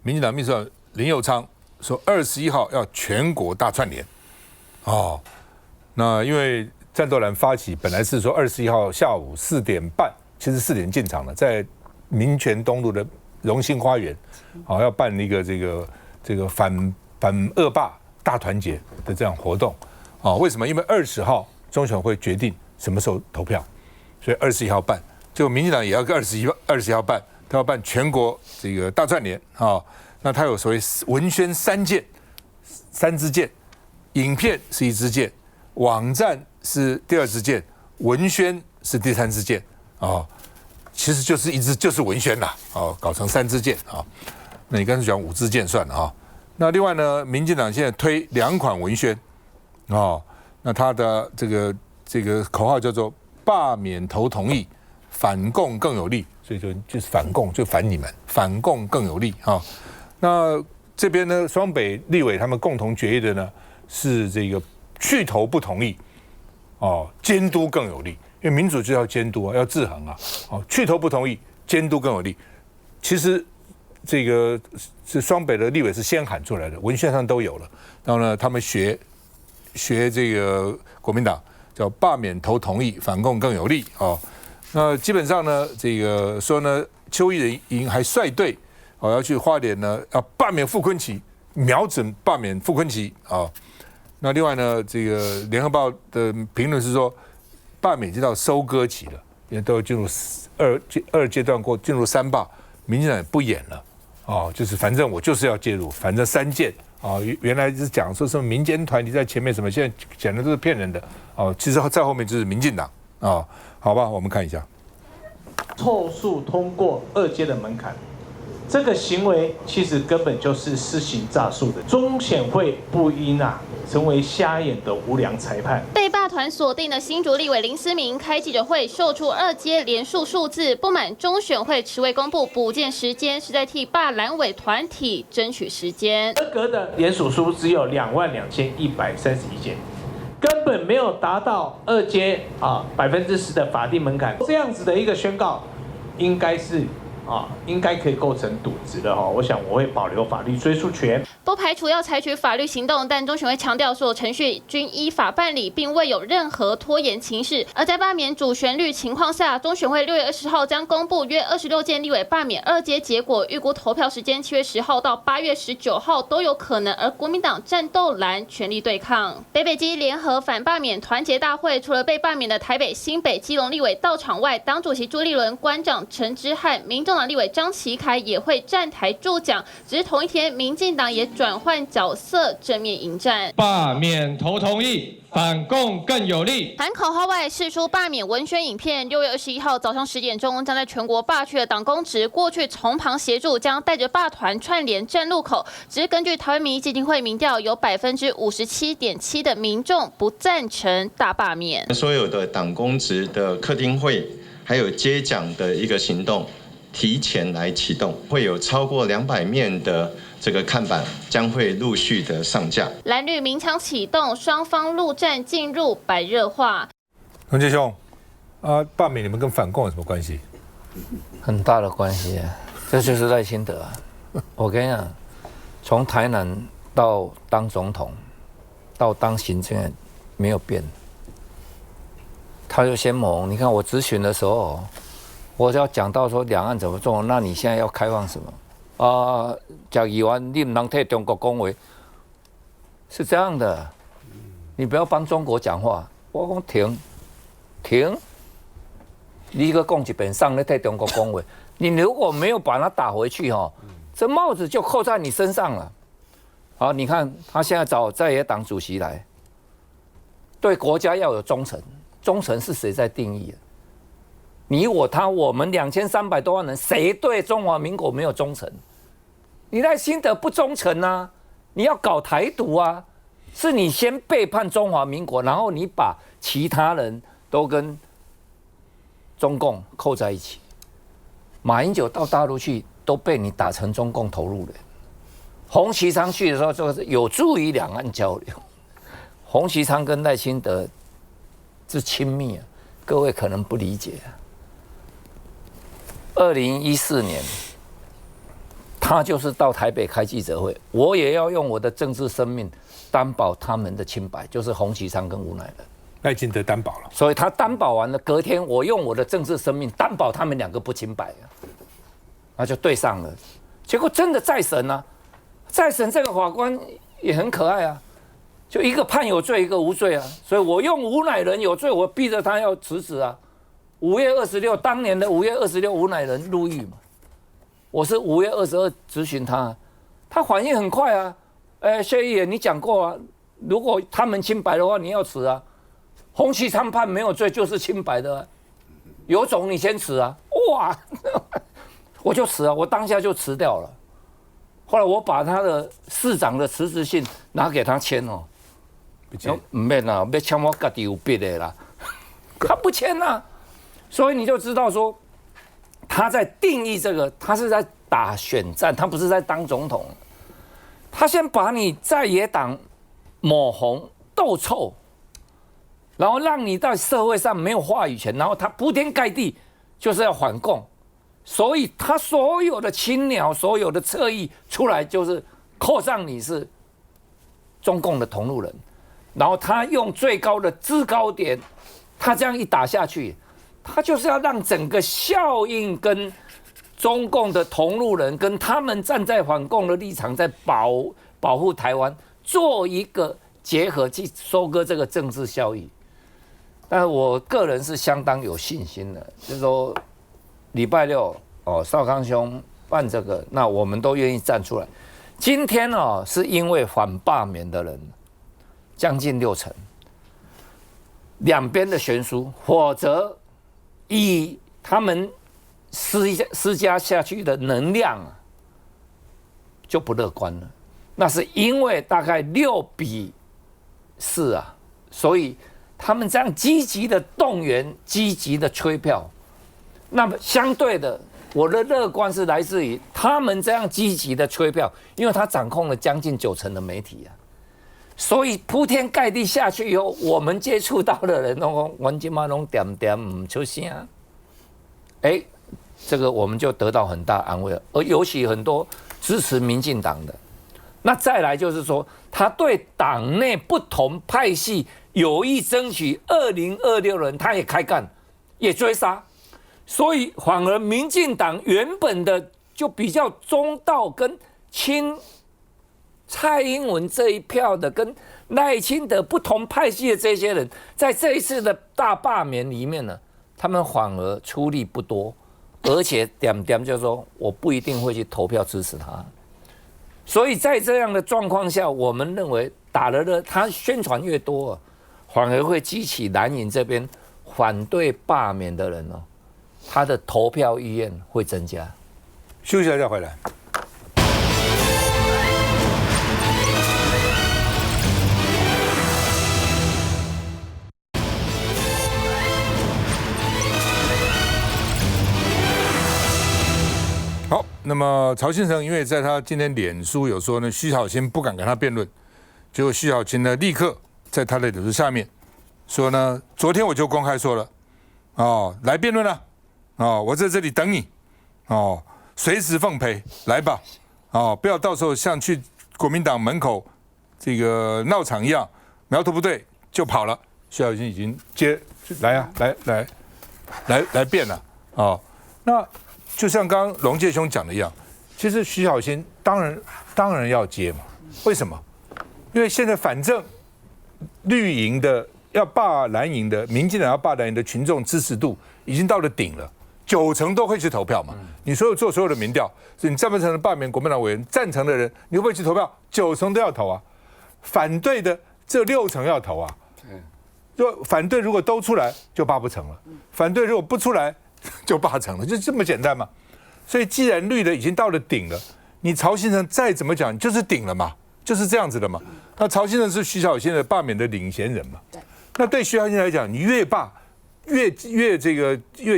民进党秘书长林右昌说21号要全国大串联。哦，那因为战斗蓝发起本来是说21号下午4点半，其实4点进场了，在民权东路的荣兴花园，要办一个这个反恶霸大团结的这样活动。为什么？因为20号中选会决定什么时候投票，所以21号办。结果民进党也要个21号办，他要办全国这个大串联啊。那他有所谓文宣3支箭，影片是1支箭，网站是第2支箭，文宣是第3支箭啊。其实就是文宣啦，搞成3支箭啊。那你干脆讲5支箭算了啊。那另外呢，民进党现在推2款文宣那他的这个口号叫做罢免投同意，反共更有力，所以就是反共，就反你们，反共更有力啊。那这边呢，双北立委他们共同决议的呢是这个去投不同意，监督更有力，因为民主就要监督啊，要制衡啊，去投不同意，监督更有力。其实这个是双北的立委是先喊出来的，文献上都有了。然后呢，他们学这个国民党叫罢免投同意，反共更有力那基本上呢，这个说呢，邱意莹还率队要去花莲呢，要罢免傅崐萁，瞄准罢免傅崐萁那另外呢，这个联合报的评论是说，罢免已经到收割期了，因为都进入二阶段进入3罢，民进党也不演了就是反正我就是要介入，反正3件原来是讲说什么民间团体在前面什么，现在讲的都是骗人的其实在后面就是民进党好吧，我们看一下，凑数通过2阶的门槛。这个行为其实根本就是施行诈术的，中选会不应成为瞎眼的无良裁判。被罢团锁定的新竹立委林思明开记者会，秀出2阶连数数字，不满中选会迟未公布补件时间，是在替罢蓝委团体争取时间。合格的联署书只有22131件，根本没有达到2阶10%的法定门槛。这样子的一个宣告，应该可以构成渎职的我想我会保留法律追诉权，不排除要采取法律行动，但中选会强调所有程序均依法办理，并未有任何拖延情势。而在罢免主旋律情况下，中选会6月20号将公布约26件立委罢免2阶结果，预估投票时间7月10号到8月19号都有可能。而国民党战斗蓝全力对抗。北基联合反罢免团结大会，除了被罢免的台北、新北、基隆立委到场外，党主席朱立伦、馆长陈之汉、民众党立委张启凯也会站台助讲。只是同一天，民进党也转换角色，正面迎战。罢免投同意，反共更有力。喊口号外，释出罢免文宣影片。6月21号早上10点钟，将在全国罢去的党公职过去从旁协助，将带着罢团串联站路口。只是根据台湾民意基金会民调，有57.7%的民众不赞成大罢免。所有的党公职的客厅会，还有接奖的一个行动，提前来启动，会有超过200面的这个看板将会陆续的上架。蓝绿鸣枪启动，双方陆战进入白热化。洪杰兄罢免你们跟反共有什么关系？很大的关系这就是赖清德我跟你讲，从台南到当总统，到当行政院没有变，他就先猛。你看我咨询的时候，我要讲到说两岸怎么做，那你现在要开放什么蒋议员你不能替中国恭维，是这样的，你不要帮中国讲话。我讲停，你一个讲一遍上来替中国恭维，你如果没有把它打回去这帽子就扣在你身上了。好，你看他现在找在野党主席来，对国家要有忠诚，忠诚是谁在定义？你我他，我们2300多万人，谁对中华民国没有忠诚？你赖清德不忠诚啊！你要搞台独啊！是你先背叛中华民国，然后你把其他人都跟中共扣在一起。马英九到大陆去都被你打成中共投入人。洪其昌去的时候，就是有助于两岸交流。洪其昌跟赖清德之亲密各位可能不理解2014年，他就是到台北开记者会，我也要用我的政治生命担保他们的清白，就是洪启昌跟吴乃仁。赖清德担保了，所以他担保完了，隔天我用我的政治生命担保他们两个不清白啊，那就对上了。结果真的再审啊，再审这个法官也很可爱啊，就一个判有罪，一个无罪啊。所以我用吴乃仁有罪，我逼着他要辞职啊。5月26，当年的5月26，吴乃仁入狱嘛，我是5月22质询他，他反应很快啊。谢议员，你讲过啊，如果他们清白的话，你要辞啊。洪启昌判没有罪就是清白的、啊，有种你先辞啊！哇，我就辞啊，我当下就辞掉了。后来我把他的市长的辞职信拿给他签哦，唔免啦，要签我家己有笔的啦，他不签啊，所以你就知道说他在定义这个，他是在打选战，他不是在当总统，他先把你在野党抹红斗臭。然后让你在社会上没有话语权，然后他铺天盖地就是要反共，所以他所有的青鸟、所有的侧翼出来就是扣上你是中共的同路人，然后他用最高的制高点，他这样一打下去，他就是要让整个效应跟中共的同路人跟他们站在反共的立场，在保护台湾做一个结合，去收割这个政治效益。但是我个人是相当有信心的，就是说礼拜六少康兄办这个，那我们都愿意站出来。今天是因为反罢免的人将近60%，两边的悬殊，否则以他们施加下去的能量就不乐观了。那是因为大概6-4啊，所以他们这样积极的动员、积极的催票，那么相对的，我的乐观是来自于他们这样积极的催票，因为他掌控了将近90%的媒体啊，所以铺天盖地下去以后，我们接触到的人都说，现在都点不出声，这个我们就得到很大安慰了，而尤其很多支持民进党的。那再来就是说，他对党内不同派系有意争取2026人，他也开干，也追杀，所以反而民进党原本的就比较中道跟亲蔡英文这一票的，跟赖清德不同派系的这些人，在这一次的大罢免里面呢，他们反而出力不多，而且就是说我不一定会去投票支持他。所以在这样的状况下，我们认为打了的他宣传越多，反而会激起蓝营这边反对罢免的人他的投票意愿会增加。休息一下再回来。好，那么曹先生因为在他今天脸书有说呢，徐小青不敢跟他辩论，结果徐小青呢立刻在他的脸书下面说呢，昨天我就公开说了，来辩论了，我在这里等你，随时奉陪，来吧，不要到时候像去国民党门口这个闹场一样，苗头不对就跑了。徐小青已经来啊，来辩了，那。就像刚刚龙介兄讲的一样，其实徐小青当然要接嘛。为什么？因为现在反正绿营的要罢蓝营的，民进党要罢蓝营的群众支持度已经到了顶了，90%都会去投票嘛。你所有的民调，你赞不赞成罢免国民党委员？赞成的人，你会不会去投票？90%都要投啊。反对的这60%要投啊。就反对如果都出来就罢不成了，反对如果不出来。就罢成了，就这么简单嘛。所以既然绿的已经到了顶了，你曹先生再怎么讲就是顶了嘛，就是这样子的嘛。那曹先生是徐小青的罢免的领衔人嘛。那对徐小青来讲，你越罢越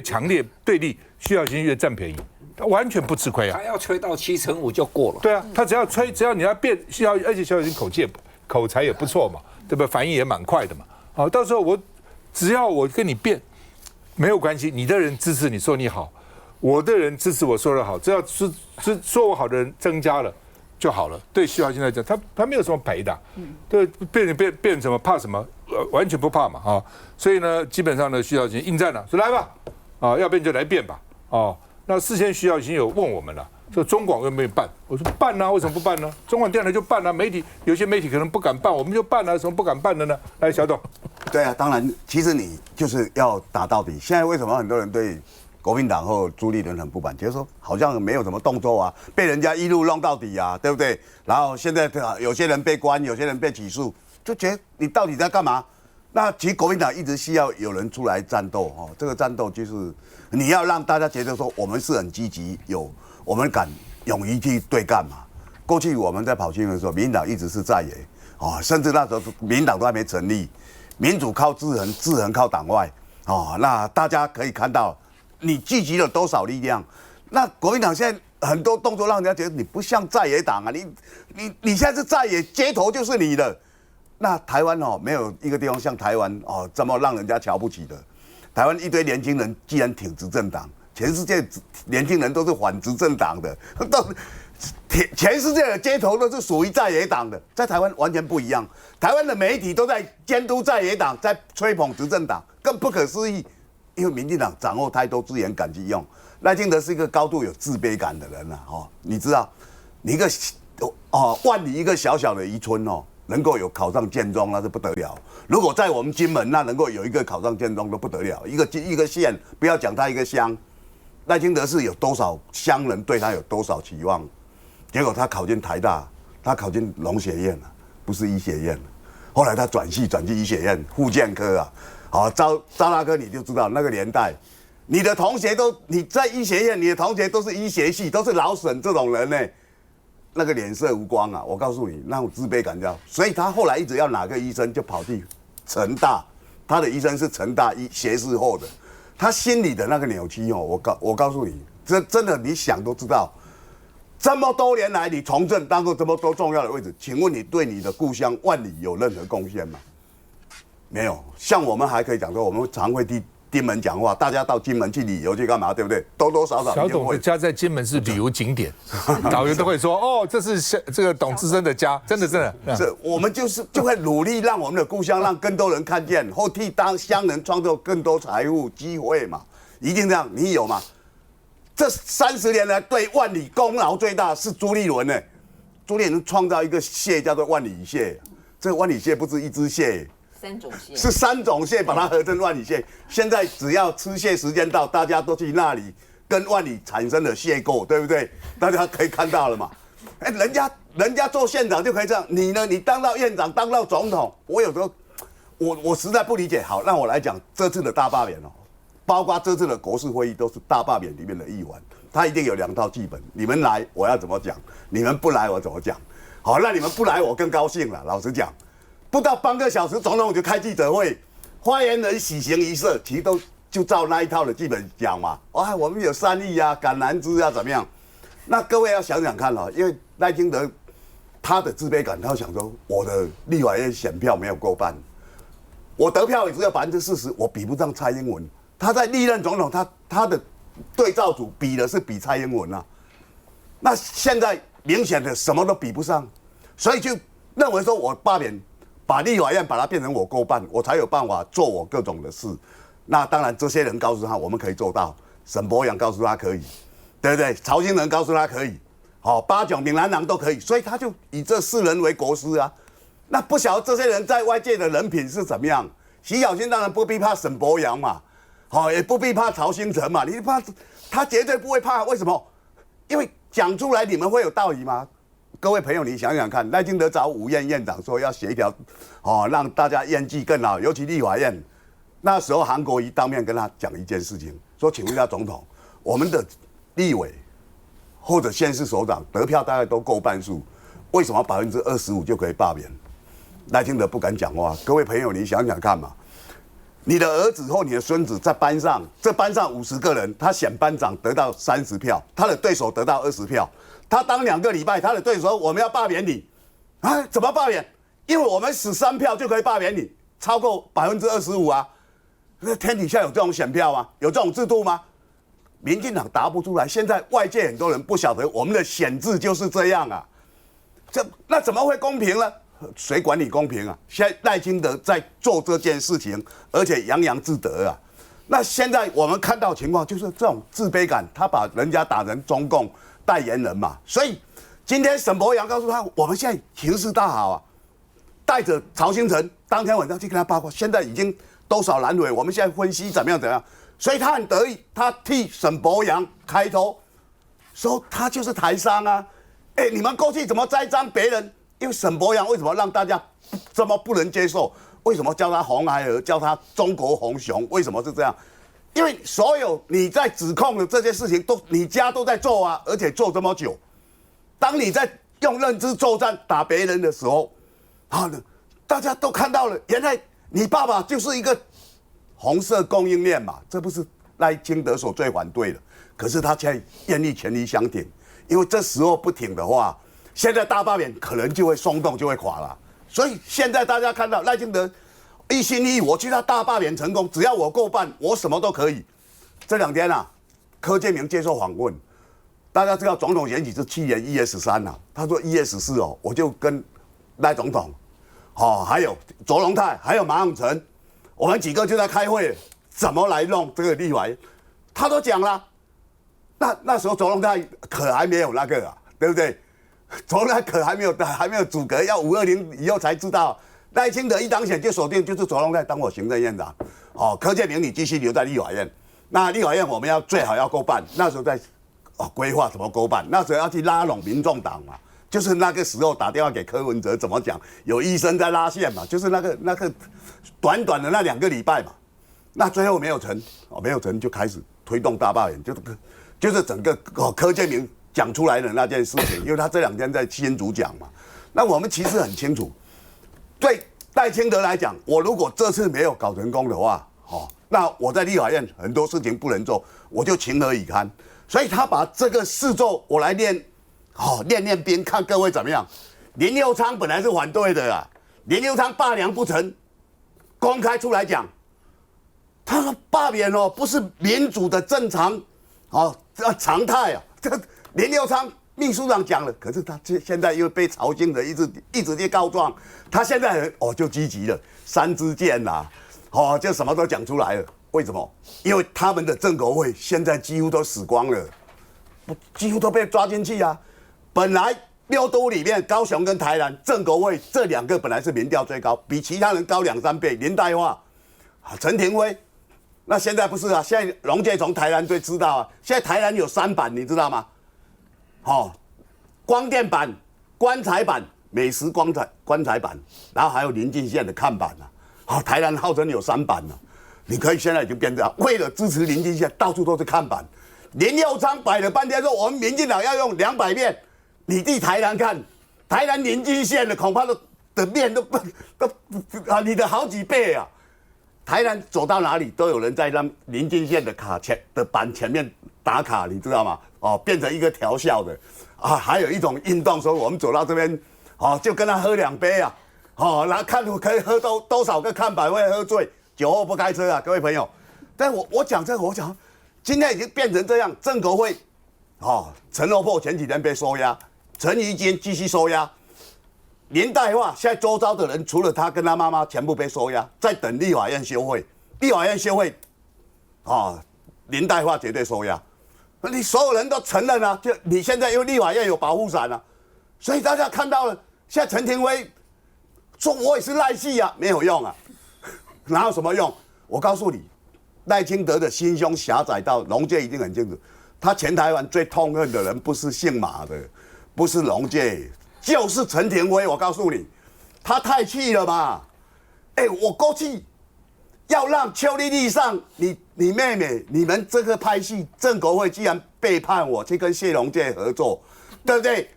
强烈对立，徐小青越占便宜，他完全不吃亏啊。他要吹到7成5就过了。对啊，他只要你要辩，而且徐小青口才也不错嘛，对吧？反应也蛮快的嘛。好，到时候只要我跟你辩。没有关系，你的人支持你说你好，我的人支持我说的好，只要说我好的人增加了就好了。对徐小新来讲，他没有什么赔的，对，变什么怕什么，完全不怕嘛啊。所以呢，基本上呢，徐小新应战了，说来吧，啊，要变就来变吧，哦。那事先徐小新有问我们了，说中广愿不愿意办？我说办啊，为什么不办呢？中广电台就办啊，有些媒体可能不敢办，我们就办啊，有什么不敢办的呢？来，小董。对啊，当然，其实你就是要打到底。现在为什么很多人对国民党或朱立伦很不满？就是说好像没有什么动作啊，被人家一路弄到底啊，对不对？然后现在有些人被关，有些人被起诉，就觉得你到底在干嘛？那其实国民党一直需要有人出来战斗哦，这个战斗就是你要让大家觉得说我们是很积极，我们敢勇于去对干嘛。过去我们在跑新闻的时候，民进党一直是在野哦，甚至那时候民进党都还没成立，民主靠制衡，制衡靠党外哦。那大家可以看到，你聚集了多少力量？那国民党现在很多动作让人家觉得你不像在野党啊，你现在是在野，街头就是你的。那台湾哦，没有一个地方像台湾哦这么让人家瞧不起的。台湾一堆年轻人既然挺执政党，全世界年轻人都是反执政党的，都全世界的街头都是属于在野党的，在台湾完全不一样。台湾的媒体都在监督在野党，在吹捧执政党，更不可思议。因为民进党掌握太多资源敢去用，赖清德是一个高度有自卑感的人啊！哦，你知道，你一个万里一个小小的渔村哦。能够有考上建中那是不得了。如果在我们金门，那能够有一个考上建中都不得了。一个县，不要讲他一个乡，赖清德是有多少乡人对他有多少期望，结果他考进台大，他考进农学院了，不是医学院了。后来他转去医学院，复健科啊。好，招大哥你就知道那个年代，你的同学你在医学院，你的同学都是医学系，都是老沈这种人呢。那个脸色无光啊！我告诉你，那种自卑感叫，所以他后来一直要哪个医生就跑去成大，他的医生是成大学士后的，他心里的那个扭曲哦，我告诉你，真的你想都知道，这么多年来你从政当过这么多重要的位置，请问你对你的故乡万里有任何贡献吗？没有，像我们还可以讲说，我们常会替金门讲话，大家到金门去旅游去干嘛？对不对？多多少少。小董的家在金门是旅游景点，导游都会说：“哦，这是这个董志生的家。”真的。是，我们就会努力让我们的故乡让更多人看见，或替当乡人创造更多财富机会嘛，一定这样。你有吗？这30年来对万里功劳最大是朱立伦呢。朱立伦创造一个蟹叫做万里蟹，这个万里蟹不是一只蟹。3种蟹是3种蟹，把它合成万里蟹。现在只要吃蟹时间到，大家都去那里跟万里产生了邂逅，对不对？大家可以看到了嘛？哎，人家做县长就可以这样，你呢？你当到院长，当到总统，我有时候我实在不理解。好，让我来讲这次的大罢免哦，包括这次的国事会议都是大罢免里面的一环，他一定有2套剧本。你们来我要怎么讲，你们不来我怎么讲。好，那你们不来我更高兴了。老实讲。不到半个小时，总统就开记者会，发言人喜形于色，其实都就照那一套的剧本讲嘛。啊，我们有善意啊，橄榄枝啊，怎么样？那各位要想想看哦，因为赖清德他的自卑感，他想说我的立法院选票没有过半，我得票也只有40%，我比不上蔡英文。他在历任总统，他的对照组比蔡英文啊。那现在明显的什么都比不上，所以就认为说我罢免。把立法院把它变成我过半，我才有办法做我各种的事。那当然，这些人告诉他我们可以做到，沈伯洋告诉他可以，对不对？曹兴仁告诉他可以，好，8九闽南郎都可以，所以他就以这4人为国师啊。那不晓得这些人在外界的人品是怎么样？徐小新当然不必怕沈伯洋嘛，好，也不必怕曹兴诚嘛，你怕他绝对不会怕，为什么？因为讲出来你们会有道理吗？各位朋友，你想想看，赖清德找5院院长说要协调，让大家院纪更好，尤其立法院。那时候韩国瑜当面跟他讲一件事情，说：“请问一下总统，我们的立委或者县市首长得票大概都够半数，为什么25%就可以罢免？”赖清德不敢讲话。各位朋友，你想想看嘛，你的儿子或你的孙子在班上，这班上50个人，他选班长得到30票，他的对手得到20票。他当2个礼拜，他的对手说我们要罢免你，啊，怎么罢免？因为我们13票就可以罢免你，超过25%啊！那天底下有这种选票吗？有这种制度吗？民进党答不出来，现在外界很多人不晓得我们的选制就是这样啊，那怎么会公平呢？谁管你公平啊？现在赖清德在做这件事情，而且洋洋自得啊。那现在我们看到情况就是这种自卑感，他把人家打成中共代言人嘛。所以今天沈伯洋告诉他，我们现在形势大好啊，带着曹兴诚当天晚上去跟他报告，现在已经多少蓝委，我们现在分析怎么样，所以他很得意，他替沈伯洋开头说他就是台商啊。你们过去怎么栽赃别人？因为沈伯洋为什么让大家这么不能接受？为什么叫他红孩儿，叫他中国红熊？为什么是这样？因为所有你在指控的这些事情你家都在做啊，而且做这么久。当你在用认知作战打别人的时候，大家都看到了，原来你爸爸就是一个红色供应链嘛，这不是赖清德所最反对的。可是他现在愿意全力相挺，因为这时候不挺的话，现在大罢免可能就会松动，就会垮了。所以现在大家看到赖清德一心一意，我去他大罢免成功，只要我过半，我什么都可以。这2天啊，柯建铭接受访问，大家知道总统选举是去年1月13啊，他说1月14哦，我就跟赖总统，还有卓荣泰，还有马永成，我们几个就在开会，怎么来弄这个立法院，他都讲了。那时候卓荣泰可还没有那个啊，对不对？卓荣泰可还没有组阁，要520以后才知道。赖清德一当选就锁定就是卓荣泰当我行政院长，柯建铭你继续留在立法院。那立法院我们最好要过半，那时候在规划怎么过半，那时候要去拉拢民众党嘛，就是那个时候打电话给柯文哲怎么讲，有医生在拉线嘛，就是那个短短的那2个礼拜嘛，那最后没有成就开始推动大罢免，就是整个柯建铭讲出来的那件事情，因为他这2天在新竹讲嘛。那我们其实很清楚，对赖清德来讲，我如果这次没有搞成功的话，那我在立法院很多事情不能做，我就情何以堪？所以他把这个事做，我来练兵，看各位怎么样。林右昌本来是反对的啊，林右昌罢梁不成，公开出来讲，他说罢免不是民主的正常常态啊。这个林右昌秘书长讲了，可是他现在又被曹兴诚一直去告状，他现在就积极了，3支箭呐，就什么都讲出来了。为什么？因为他们的正国会现在几乎都死光了，几乎都被抓进去啊。本来6都里面，高雄跟台南正国会这2个本来是民调最高，比其他人高2、3倍。林岱樺、陈廷辉，那现在不是啊？现在龙介从台南队知道啊。现在台南有3版，你知道吗？光电版、棺材版、美食棺材版，然后还有临近线的看板啊。台南号称有3版啊。你可以现在已经变这样，为了支持临近线，到处都是看板。林右昌摆了半天说，我们民进党要用200面，你去台南看，台南临近线的恐怕的面都你的好几倍啊！台南走到哪里都有人在那临近线的板前面打卡，你知道吗？变成一个调笑的啊。还有一种运动，说我们走到这边，就跟他喝2杯啊，然后看可以喝多少个看板会喝醉。酒后不开车啊，各位朋友。但我讲这个，我讲今天已经变成这样，正国会，陈欧珀前几天被收押，陈怡金继续收押，林岱樺现在周遭的人除了他跟他妈妈全部被收押，在等立法院休会，立法院休会，林岱樺绝对收押，你所有人都承认啊，就你现在因为立法院有保护伞啊，所以大家看到了，现在陈廷辉说我也是赖系啊，没有用啊。哪有什么用？我告诉你，赖清德的心胸狭窄到龙介一定很清楚，他全台湾最痛恨的人不是姓马的，不是龙介，就是陈廷辉。我告诉你，他太气了嘛！我过去要让邱丽丽上你妹妹，你们这个派系正国会居然背叛我，去跟谢龙介合作，对不对？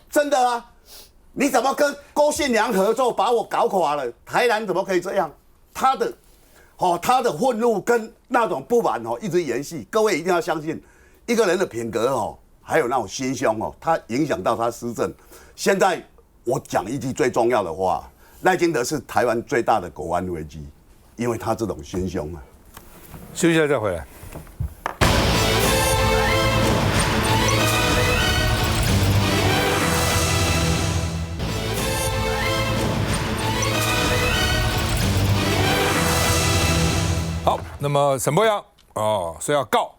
真的啊！你怎么跟郭信良合作，把我搞垮了？台南怎么可以这样？他的愤怒跟那种不满一直延续。各位一定要相信，一个人的品格还有那种心胸他影响到他施政。现在我讲一句最重要的话，赖清德是台湾最大的国安危机，因为他这种心胸啊。休息一下再回来。那么沈伯洋说要告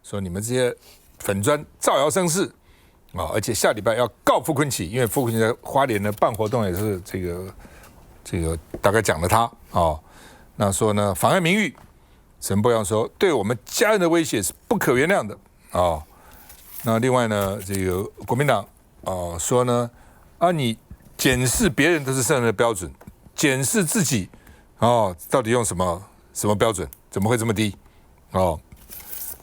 说你们这些粉专造谣生事而且下礼拜要告傅崑萁，因为傅崑萁在花莲的办活动也是这个大概讲了他那说呢妨碍名誉。沈伯洋说对我们家人的威胁是不可原谅的那另外呢，这个国民党说呢你检视别人都是圣人的标准，检视自己到底用什么标准？怎么会这么低？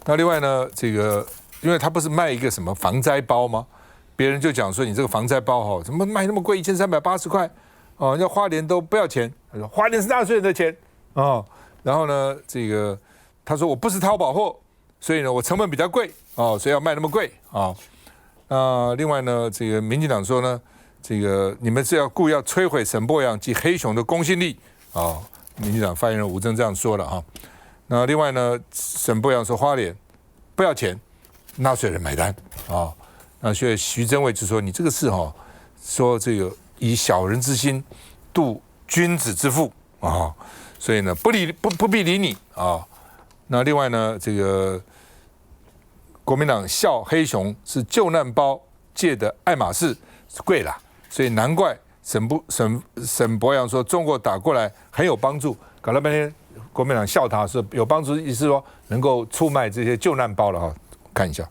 那另外呢，这个因为他不是卖一个什么防灾包吗？别人就讲说你这个防灾包怎么卖那么贵，1380块人家花莲都不要钱，他说花莲是纳税人的钱然后呢，这个他说我不是淘宝货，所以呢我成本比较贵所以要卖那么贵另外呢，这个民进党说呢，这个你们是故意要摧毁沈伯洋及黑熊的公信力民进党发言人吴峥这样说了那另外呢，沈伯洋说花莲不要钱，纳税人买单那所以徐榛蔚就说你这个事说这个以小人之心度君子之腹所以呢不必理你那另外呢，这个国民党笑黑熊是救难包界的爱马仕贵了，所以难怪沈伯洋说中国打过来很有帮助，搞了半天国民党笑他说有帮助，意思说能够出卖这些救难包了看一下。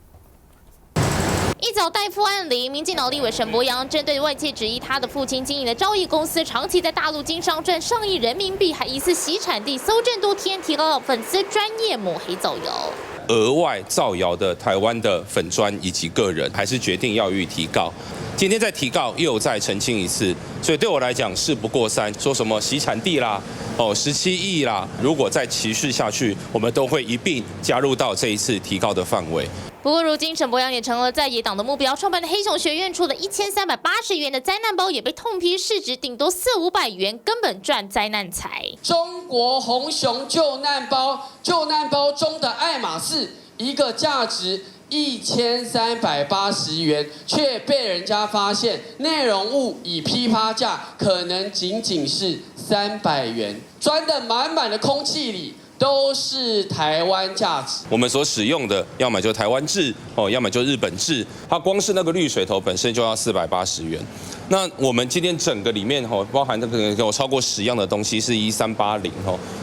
一早代父案里，民进党立委沈伯洋针对外界质疑他的父亲经营的兆易公司长期在大陆经商赚上亿人民币，还疑似洗产地搜证多天，提高了粉丝专业抹黑造谣。额外造谣的台湾的粉专以及个人，还是决定要予以提告。今天再提告，又再澄清一次，所以对我来讲事不过三。说什么洗产地啦，17亿啦，如果再持续下去，我们都会一并加入到这一次提告的范围。不过，如今沈伯洋也成了在野党的目标。创办的黑熊学院出了1380元的灾难包，也被痛批市值顶多400-500元，根本赚灾难财。中国红熊救难包，救难包中的爱马仕，一个价值1380元，却被人家发现内容物以批发价可能仅仅是300元，装得满满的空气里都是台湾价值。我们所使用的，要么就台湾制要么就日本制。它光是那个绿水头本身就要480元。那我们今天整个里面包含那个有超过10样的东西是1380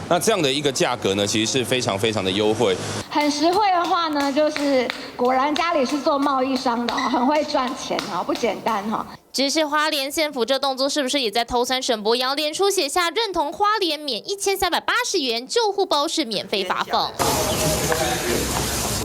那这样的一个价格呢，其实是非常非常的优惠。很实惠的话呢，就是果然家里是做贸易商的很会赚钱不简单只是花莲县府这动作是不是也在偷酸沈伯洋？脸书写下认同花莲免1380元救护包是免费发放。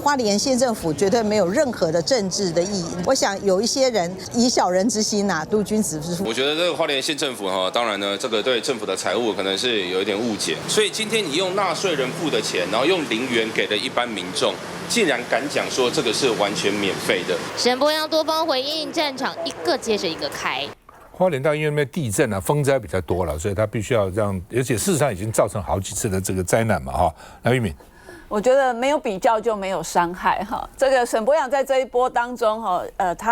花莲县政府绝对没有任何的政治的意义。我想有一些人以小人之心度君子之腹。我觉得这个花莲县政府当然呢，这个对政府的财务可能是有一点误解。所以今天你用纳税人付的钱，然后用0元给了一般民众，竟然敢讲说这个是完全免费的。沈伯洋多方回应，战场一个接着一个开。花莲因为那边地震风灾比较多了，所以他必须要让，而且事实上已经造成好几次的这个灾难嘛来，玉敏。我觉得没有比较就没有伤害这个沈伯洋在这一波当中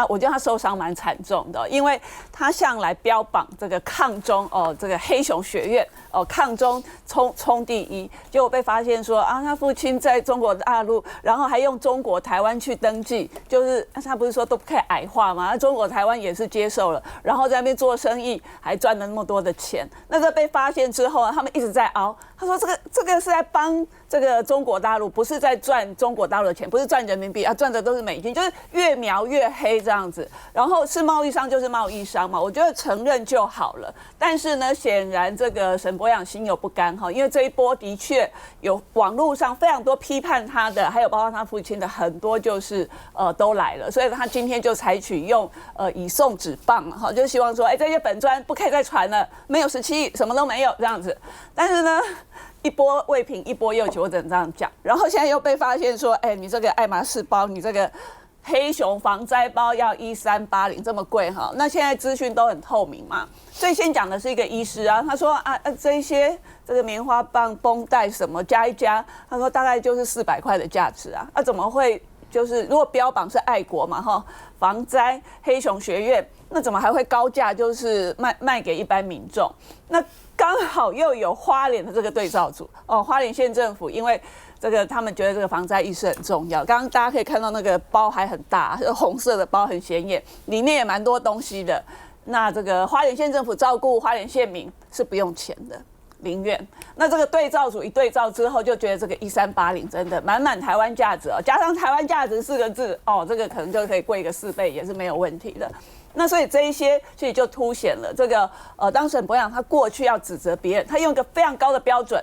我觉得他受伤蛮惨重的，因为他向来标榜这个抗中这个黑熊学院抗中冲第一，结果被发现说他父亲在中国大陆，然后还用中国台湾去登记，就是他不是说都不可以矮化吗？中国台湾也是接受了，然后在那边做生意还赚了那么多的钱。那个被发现之后，他们一直在熬，他说这个是在帮这个中国大陆，不是在赚中国大陆的钱，不是赚人民币赚的都是美金，就是越描越黑这样子。然后是贸易商就是贸易商嘛，我觉得承认就好了。但是呢，显然这个沈伯洋心有不甘因为这一波的确有网络上非常多批判他的，还有包括他父亲的很多就是都来了，所以他今天就采取用以送纸棒就希望说这些本专不可以再传了，没有17亿，什么都没有这样子。但是呢，一波未平一波又起，我只能这样讲。然后现在又被发现说，你这个爱马仕包，你这个黑熊防灾包要1380这么贵那现在资讯都很透明嘛。最先讲的是一个医师他说这个棉花棒、绷带什么加一加，他说大概就是400块的价值怎么会就是如果标榜是爱国嘛哈，防灾黑熊学院，那怎么还会高价就是卖给一般民众？那刚好又有花莲的这个对照组哦，花莲县政府因为这个他们觉得这个防灾意识很重要。刚刚大家可以看到那个包还很大，红色的包很显眼，里面也蛮多东西的。那这个花莲县政府照顾花莲县民是不用钱的。0元，那这个对照组一对照之后，就觉得这个1380真的满满台湾价值哦，加上台湾价值4个字哦，这个可能就可以贵个4倍，也是没有问题的。那所以这一些其实就凸显了这个当沈伯洋他过去要指责别人，他用一个非常高的标准，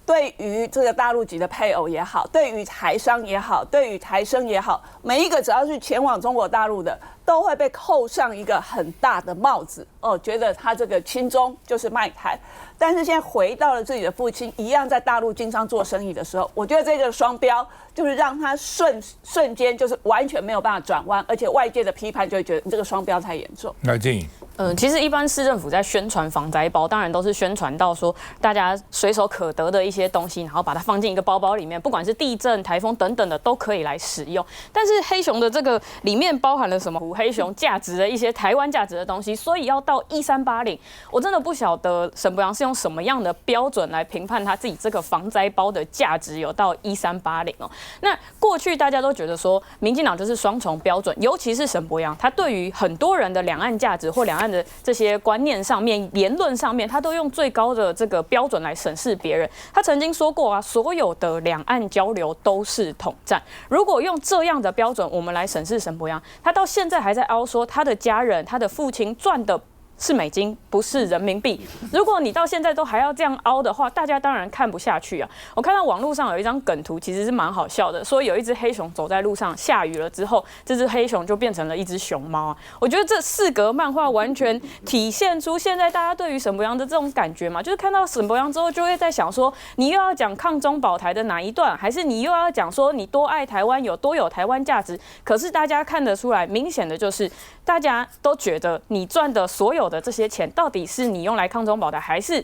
对于这个大陆籍的配偶也好，对于台商也好，对于台生也好，每一个只要是前往中国大陆的，都会被扣上一个很大的帽子哦，觉得他这个亲中就是卖台。但是现在回到了自己的父亲一样在大陆经商做生意的时候，我觉得这个双标就是让他瞬间就是完全没有办法转弯，而且外界的批判就会觉得你这个双标太严重。赖静颖。其实一般市政府在宣传防灾包，当然都是宣传到说大家随手可得的一些东西，然后把它放进一个包包里面，不管是地震、台风等等的都可以来使用。但是黑熊的这个里面包含了什么虎黑熊价值的一些台湾价值的东西，所以要到1380，我真的不晓得沈伯洋是用什么样的标准来评判他自己这个防灾包的价值有到1380哦。那过去大家都觉得说民进党就是双重标准，尤其是沈伯洋，他对于很多人的两岸价值或两岸的这些观念上面、言论上面，他都用最高的这个标准来审视别人。他曾经说过啊，所有的两岸交流都是统战。如果用这样的标准我们来审视沈伯洋，他到现在还在凹说他的家人、他的父亲赚的是美金，不是人民币。如果你到现在都还要这样凹的话，大家当然看不下去啊。我看到网络上有一张梗图，其实是蛮好笑的，说有一只黑熊走在路上，下雨了之后，这只黑熊就变成了一只熊猫啊。我觉得这4格漫画完全体现出现在大家对于沈伯洋的这种感觉嘛，就是看到沈伯洋之后，就会在想说，你又要讲抗中保台的哪一段，还是你又要讲说你多爱台湾，有多有台湾价值？可是大家看得出来，明显的就是大家都觉得你赚的所有的这些钱，到底是你用来抗中保台，还是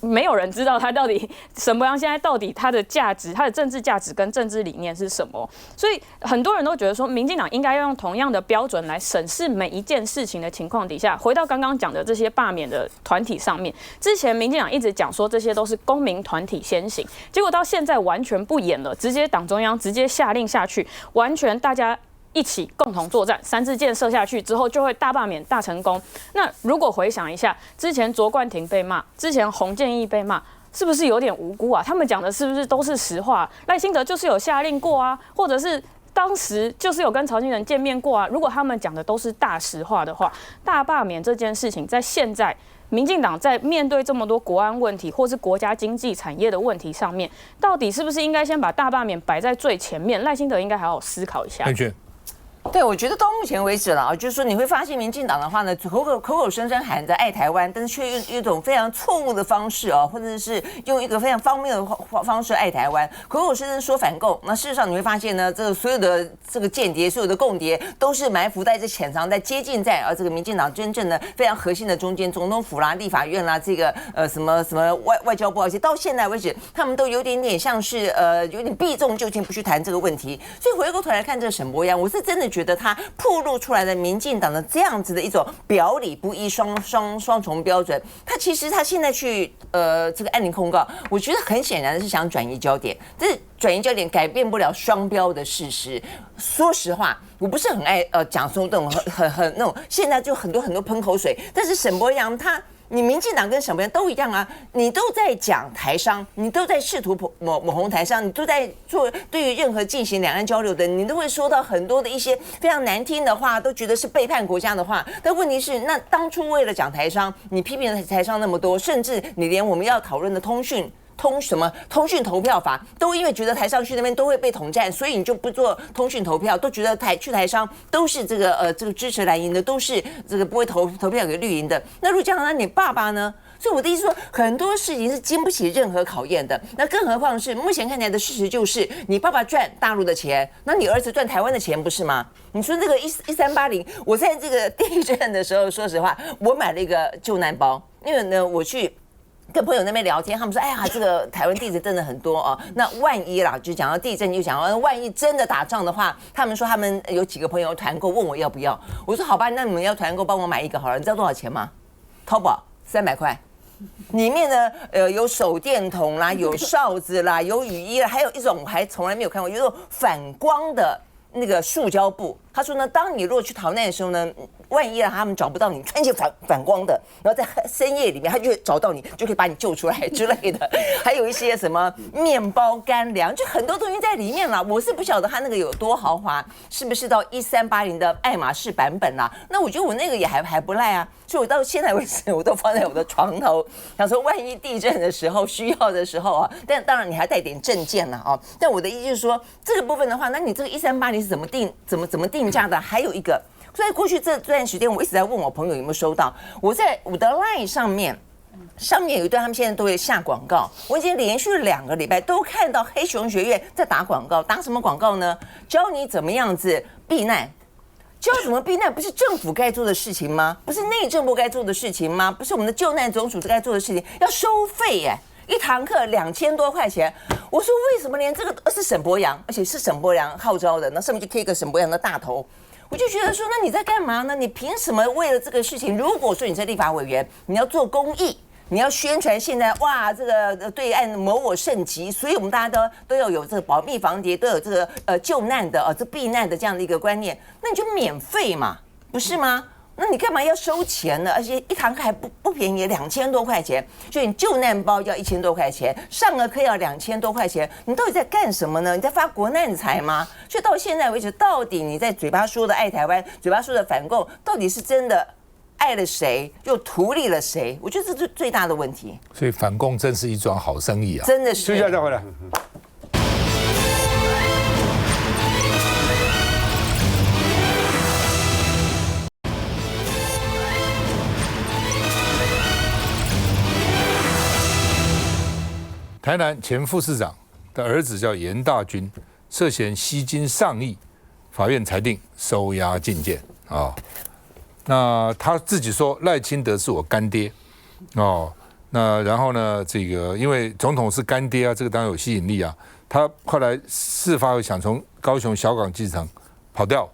没有人知道他到底沈伯洋现在到底他的价值、他的政治价值跟政治理念是什么？所以很多人都觉得说，民进党应该要用同样的标准来审视每一件事情的情况底下，回到刚刚讲的这些罢免的团体上面。之前民进党一直讲说这些都是公民团体先行，结果到现在完全不演了，直接党中央直接下令下去，完全大家一起共同作战，3支箭射下去之后就会大罢免大成功。那如果回想一下，之前卓冠廷被骂，之前洪建义被骂，是不是有点无辜啊？他们讲的是不是都是实话？赖清德就是有下令过啊，或者是当时就是有跟曹清仁见面过啊。如果他们讲的都是大实话的话，大罢免这件事情在现在民进党在面对这么多国安问题或是国家经济产业的问题上面，到底是不是应该先把大罢免摆在最前面？赖清德应该好好思考一下。对，我觉得到目前为止了，就是说你会发现民进党的话呢，口口声声喊着爱台湾，但是却用一种非常错误的方式或者是用一个非常荒谬的方式爱台湾，口口声声说反共。那事实上你会发现呢，这个所有的这个间谍、所有的共谍都是埋伏在这潜藏在接近在这个民进党真正的非常核心的中间，总统府啦、立法院啦，这个什么外交部，而且到现在为止，他们都有点像是有点避重就轻，不去谈这个问题。所以回过头来看这个沈伯洋，我是真的觉得他暴露出来的民进党的这样子的一种表里不一、双重标准，他其实他现在去这个按铃控告，我觉得很显然的是想转移焦点，但是转移焦点改变不了双标的事实。说实话，我不是很爱讲说那种很那种，现在就很多喷口水，但是沈伯洋你民进党跟沈伯洋都一样啊，你都在讲台商，你都在试图抹红台商，你都在做对于任何进行两岸交流的，你都会说到很多的一些非常难听的话，都觉得是背叛国家的话。但问题是，那当初为了讲台商，你批评了台商那么多，甚至你连我们要讨论的通讯投票法都因为觉得台商去那边都会被统战，所以你就不做通讯投票，都觉得去台商都是这个支持蓝营的，都是这个不会投票给绿营的。那如果这样，那你爸爸呢？所以我的意思说，很多事情是经不起任何考验的。那更何况是目前看起来的事实就是，你爸爸赚大陆的钱，那你儿子赚台湾的钱，不是吗？你说这个1380，我在这个地震的时候，说实话，我买了一个救难包，因为呢，我去跟朋友那边聊天，他们说：“哎呀，这个台湾地震真的很多啊。那万一啦，就讲到地震，就讲到万一真的打仗的话，他们说他们有几个朋友团购，问我要不要。我说好吧，那你们要团购，帮我买一个好了。你知道多少钱吗？淘宝300块，里面呢有手电筒啦，有哨子啦，有雨衣啦，还有一种我还从来没有看过，有一种反光的那个塑胶布。他说呢，当你如果去逃难的时候呢，万一让他们找不到你，穿起反光的，然后在深夜里面，他就会找到你，就可以把你救出来之类的。还有一些什么面包、干粮，就很多东西在里面啦。我是不晓得他那个有多豪华，是不是到1380的爱马仕版本啦？那我觉得我那个也还不赖啊。所以我到现在为止，我都放在我的床头，想说万一地震的时候需要的时候啊，但当然你还带点证件啦哦。但我的意思就是说，这个部分的话，那你这个1380是怎么定价的？还有一个。所以过去这段时间，我一直在问我朋友有没有收到。我在我的 LINE 上面有一段，他们现在都会下广告。我已经连续2个礼拜都看到黑熊学院在打广告，打什么广告呢？教你怎么样子避难。教怎么避难，不是政府该做的事情吗？不是内政部该做的事情吗？不是我们的救难总署该做的事情？要收费耶！一堂课2000多块钱。我说为什么连这个是沈伯洋，而且是沈伯洋号召的，那上面就贴一个沈伯洋的大头。我就觉得说，那你在干嘛呢？你凭什么为了这个事情？如果说你是立法委员，你要做公益，你要宣传现在哇，这个对岸谋我甚急，所以我们大家都要有这个保密防谍，都有这个救难的这避难的这样的一个观念。那你就免费嘛，不是吗？那你干嘛要收钱呢？而且一堂课还不便宜，2000多块钱。所以你救难包要1000多块钱，上个课要2000多块钱。你到底在干什么呢？你在发国难财吗？所以到现在为止，到底你在嘴巴说的爱台湾，嘴巴说的反共，到底是真的爱了谁，又图利了谁？我觉得这是最大的问题。所以反共真是一桩好生意啊！真的是。休息一下再回来。台南前副市长的儿子叫严大军，涉嫌吸金上亿，法院裁定收押禁见啊。那他自己说赖清德是我干爹哦。那然后呢，这个因为总统是干爹啊，这个当然有吸引力啊。他后来事发后想从高雄小港机场跑掉，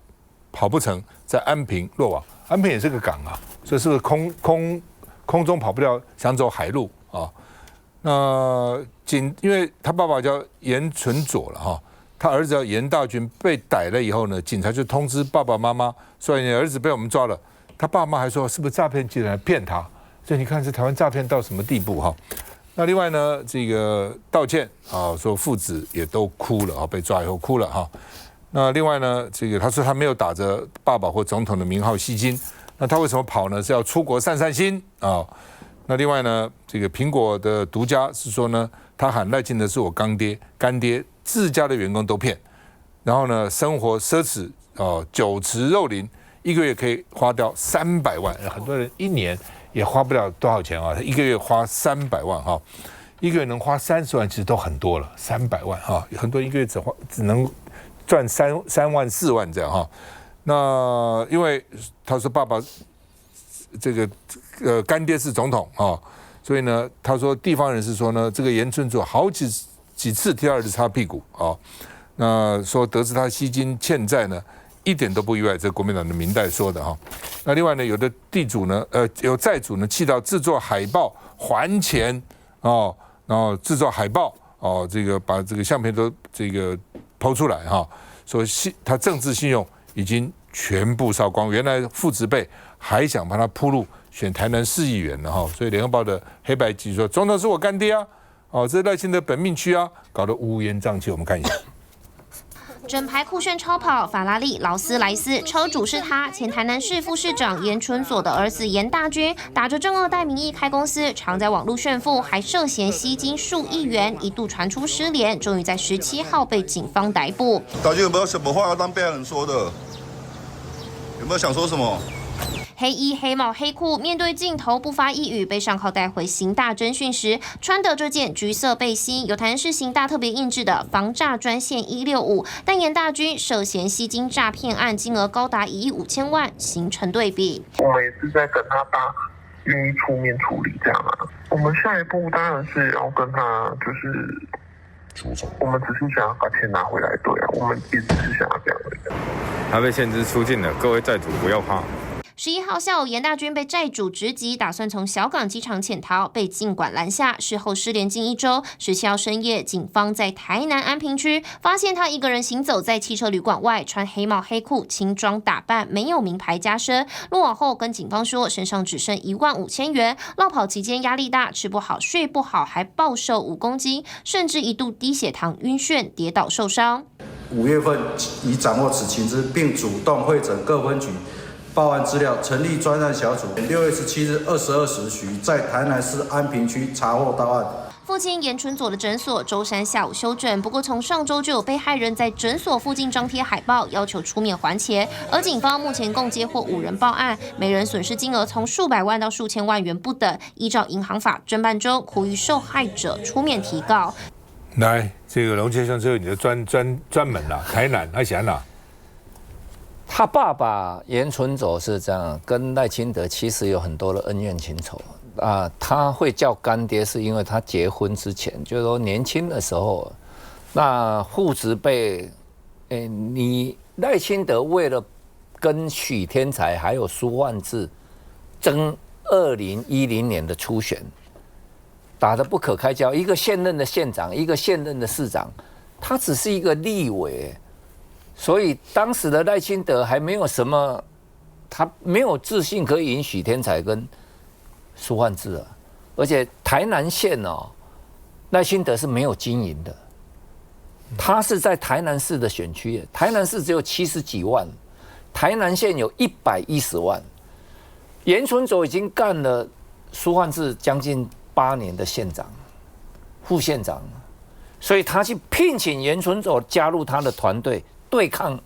跑不成，在安平落网。安平也是个港啊，所以是不是空中跑不掉，想走海路啊？那因为他爸爸叫严纯佐了哈，他儿子叫严大军被逮了以后呢，警察就通知爸爸妈妈说你儿子被我们抓了。他爸妈还说是不是诈骗集团来骗他？所以你看这台湾诈骗到什么地步哈？那另外呢，这个道歉啊，说父子也都哭了啊，被抓以后哭了哈。那另外呢，这个他说他没有打着爸爸或总统的名号吸金，那他为什么跑呢？是要出国散散心啊？那另外呢，这个苹果的独家是说呢，他喊赖清德是我干爹，自家的员工都骗，然后呢，生活奢侈酒池肉林，一个月可以花掉300万，很多人1年也花不了多少钱啊，一个月花300万哈，一个月能花30万，其实都很多了，300万哈，很多人一个月只能赚3万4万这样哈。那因为他说爸爸这个干爹是总统啊，所以呢，他说地方人士说呢，这个严春佐好几次替儿子擦屁股啊，那说得知他吸金欠债呢，一点都不意外，这国民党的民代说的哈。那另外呢，有的地主呢，有债主呢，气到制作海报还钱哦，然后制作海报哦，这个把这个相片都这个抛出来哈，说他政治信用已经全部烧光，原来父执辈还想帮他铺路选台南市议员呢哈，所以联合报的黑白记说总统是我干爹啊，哦，这是赖清德本命区啊，搞得乌烟瘴气。我们看一下。整排酷炫超跑法拉利劳斯莱斯，车主是他前台南市副市长严春佐的儿子严大军，打着正二代名义开公司，常在网络炫富，还涉嫌吸金数亿元，一度传出失联，终于在17号被警方逮捕。大家有没有什么话要当被害人说的？有没有想说什么？黑衣黑帽黑裤，面对镜头不发一语，被上铐带回刑大侦讯时，穿的这件橘色背心有台南市刑大特别印制的防诈专线165，但严大军涉嫌吸金诈骗案，金额高达1亿5千万，形成对比。我们也是在等他愿意出面处理这样啊。我们下一步当然是要跟他就是我们只是想要把钱拿回来，对啊，我们也只是想要这样而已。他被限制出境了，各位债主不要怕。11号下午，严大军被债主直击，打算从小港机场潜逃，被禁管拦下。事后失联近1周。17号深夜，警方在台南安平区发现他一个人行走在汽车旅馆外，穿黑帽黑裤，轻装打扮，没有名牌加身。落网后跟警方说，身上只剩15000元。落跑期间压力大，吃不好睡不好，还暴瘦5公斤，甚至一度低血糖、晕眩、跌倒受伤。5月份已掌握此情资，并主动会诊各分局报案资料，成立专案小组。6月17日22时许，在台南市安平区查获到案。父亲严纯佐的诊所周三下午休诊，不过从上周就有被害人在诊所附近张贴海报，要求出面还钱。而警方目前共接获5人报案，每人损失金额从数百万到数千万元不等。依照银行法侦办中，呼吁受害者出面提告。来，这个龙先生，这是你的专门啦，台南还想哪？他爸爸严纯佐是这样，跟赖清德其实有很多的恩怨情仇啊。他会叫干爹，是因为他结婚之前，就是说年轻的时候，那父子辈，你赖清德为了跟许天才还有苏焕智争2010年的初选，打得不可开交，一个现任的县长，一个现任的市长，他只是一个立委。所以当时的赖清德还没有什么，他没有自信可以赢许天才跟苏焕智啊，而且台南县哦，赖清德是没有经营的，他是在台南市的选区，台南市只有70几万，台南县有110万，严纯佐已经干了苏焕智将近8年的县长、副县长，所以他去聘请严纯佐加入他的团队。对抗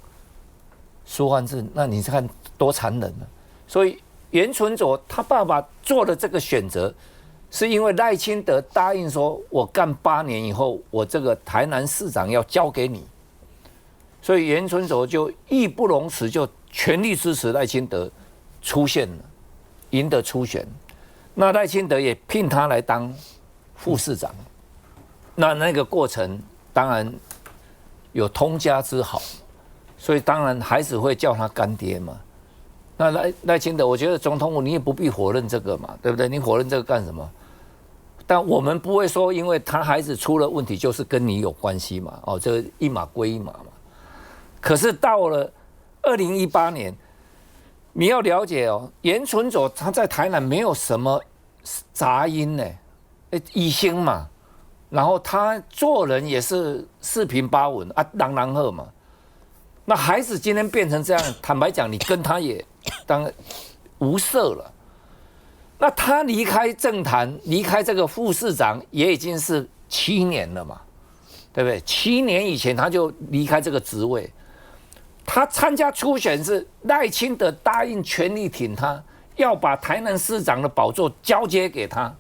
苏焕智，那你看多残忍呢？所以严纯佐他爸爸做的这个选择，是因为赖清德答应说，我干8年以后，我这个台南市长要交给你，所以严纯佐就义不容辞，就全力支持赖清德出现了，赢得初选。那赖清德也聘他来当副市长，那个过程当然有通家之好，所以当然还是会叫他干爹嘛。那赖清德，我觉得总统府你也不必否认这个嘛，对不对？你否认这个干什么？但我们不会说，因为他孩子出了问题，就是跟你有关系嘛。哦，这一码归一码嘛。可是到了2018年，你要了解哦，严纯佐他在台南没有什么杂音呢，医生嘛。然后他做人也是四平八稳啊，人好嘛。那孩子今天变成这样，坦白讲，你跟他也当无涉了。那他离开政坛，离开这个副市长，也已经是7年了嘛，对不对？7年以前他就离开这个职位。他参加初选是赖清德答应全力挺他，要把台南市长的宝座交接给他。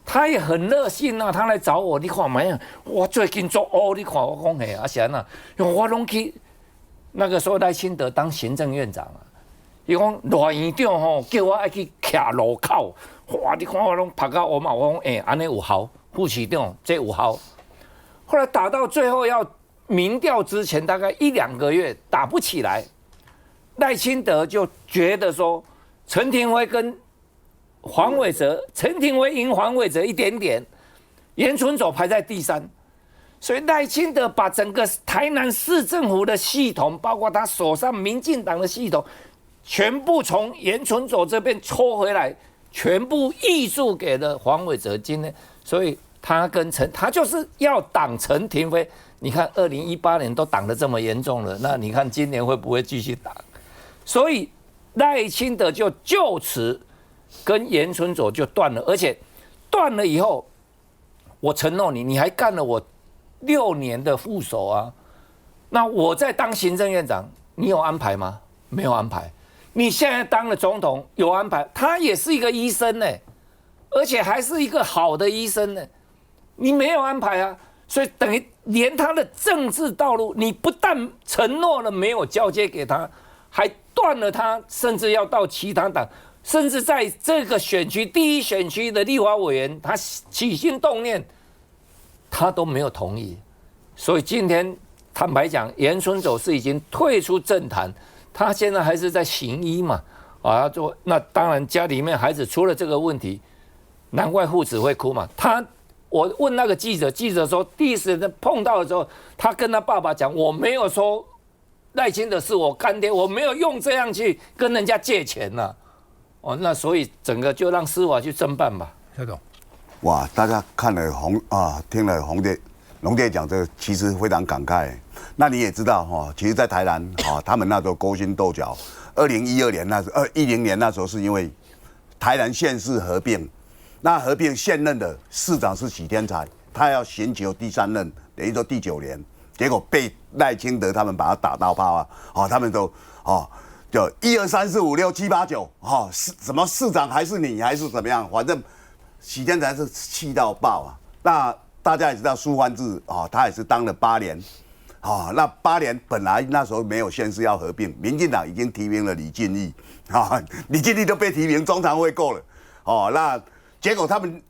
他也很热心啊，他来找我，你看嘛，我最近做你看我讲嘿，啊是安那，我拢去那个时候赖清德当行政院长啊，伊讲赖院长吼叫我爱去徛路口，哇，你看我拢拍到我嘛，我讲安尼有效，副市长这有效。后来打到最后要民调之前，大概1、2个月打不起来，赖清德就觉得说陈亭妃跟黄伟哲，陈亭妃赢黄伟哲一点点，严纯佐排在第3，所以赖清德把整个台南市政府的系统，包括他手上民进党的系统，全部从严纯佐这边抽回来，全部挹注给了黄伟哲。今天，所以他就是要挡陈亭妃。你看2018年都挡得这么严重了，那你看今年会不会继续挡？所以赖清德就此跟严纯佐就断了，而且断了以后，我承诺你，你还干了我6年的副手啊。那我在当行政院长，你有安排吗？没有安排。你现在当了总统，有安排。他也是一个医生呢，而且还是一个好的医生呢，你没有安排啊。所以等于连他的政治道路，你不但承诺了没有交接给他，还断了他，甚至要到其他党。甚至在这个选区第一选区的立法委员，他起心动念，他都没有同意。所以今天坦白讲，严春走是已经退出政坛，他现在还是在行医嘛。啊，那当然家里面孩子出了这个问题，难怪父子会哭嘛。我问那个记者，记者说第一时间碰到的时候，他跟他爸爸讲，我没有说赖清德是我干爹，我没有用这样去跟人家借钱呐。哦，那所以整个就让司法去侦办吧。夏总，哇，大家看了听了龙爹讲这个，其实非常感慨。那你也知道哈，其实，在台南他们那时候勾心斗角。2012年那时候，10年那时候是因为台南县市合并，那合并现任的市长是许天才，他要寻求第3任，等于说第9年，结果被赖清德他们把他打到爆啊！他们都就1、2、3、4、5、6、7、8、9什么市长还是你还是怎么样，反正许天才是气到爆啊！那大家也知道苏焕智他也是当了8年。那8年本来那时候没有县市要合并，民进党已经提名了李俊毅，李俊毅都被提名中常会过了，那结果他们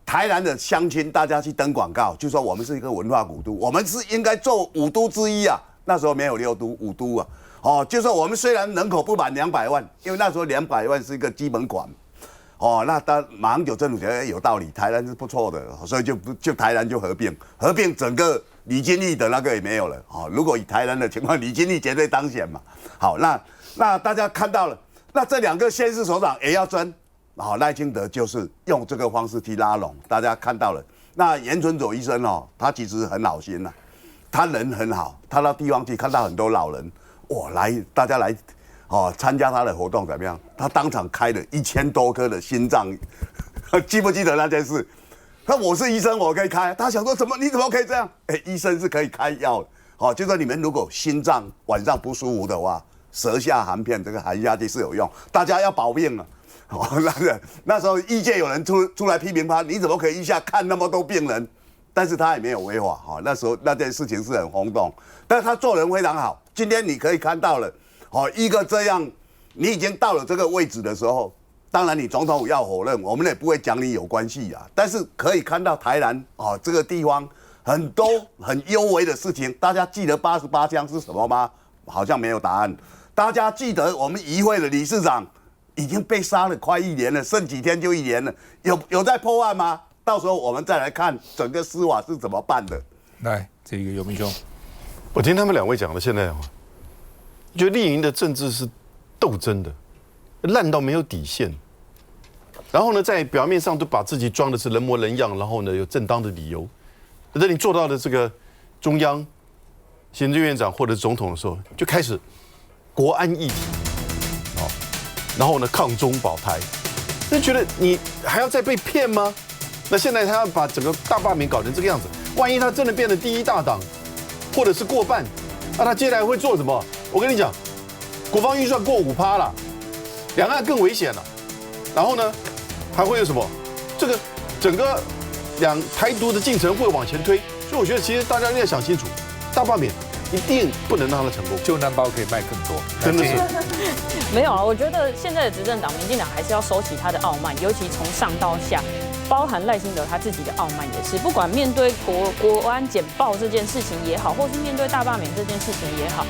台南的乡亲大家去登广告，就说我们是一个文化古都，我们是应该做5都之一啊。那时候没有6都5都啊，就说我们虽然人口不满200万，因为那时候200万是一个基本款。那马英九政府觉得有道理，台南是不错的，所以就台南就合并整个李金义的那个也没有了。如果以台南的情况，李金义绝对当选嘛。好，那大家看到了，那这2个县市首长也要争。赖清德就是用这个方式去拉拢，大家看到了。那严春走医生他其实很好心呐，他人很好，他到地方去看到很多老人，大家来。参加他的活动怎么样？他当场开了1000多颗的心脏，记不记得那件事？那我是医生，我可以开。他想说你怎么可以这样？医生是可以开药的。就说你们如果心脏晚上不舒服的话，舌下含片这个含下去是有用，大家要保命啊。那时候医界有人出来批评他，你怎么可以一下看那么多病人？但是他也没有违法。那时候那件事情是很轰动，但是他做人非常好。今天你可以看到了。一个这样，你已经到了这个位置的时候，当然你总统府要否认，我们也不会讲你有关系啊。但是可以看到台南这个地方很多很幽微的事情。大家记得88枪是什么吗？好像没有答案。大家记得我们议会的理事长已经被杀了快1年了，剩几天就1年了，有在破案吗？到时候我们再来看整个司法是怎么办的。来，这个游明兄，我听他们2位讲的，现在觉得绿营的政治是斗争的，烂到没有底线。然后呢，在表面上都把自己装的是人模人样，然后呢有正当的理由。等你做到了这个中央行政院长或者总统的时候，就开始国安议题，然后呢抗中保台，就觉得你还要再被骗吗？那现在他要把整个大罢免搞成这个样子，万一他真的变成第1大党，或者是过半，那他接下来会做什么？我跟你讲，国防预算过5%了，两岸更危险了。然后呢，还会有什么？这个整个台独的进程会往前推。所以我觉得，其实大家一定要想清楚，大罢免一定不能让它成功。救难包可以卖更多，真的是。没有啊，我觉得现在的执政党民进党还是要收起他的傲慢，尤其从上到下。包含赖清德他自己的傲慢也是，不管面对国安简报这件事情也好，或是面对大罢免这件事情也好，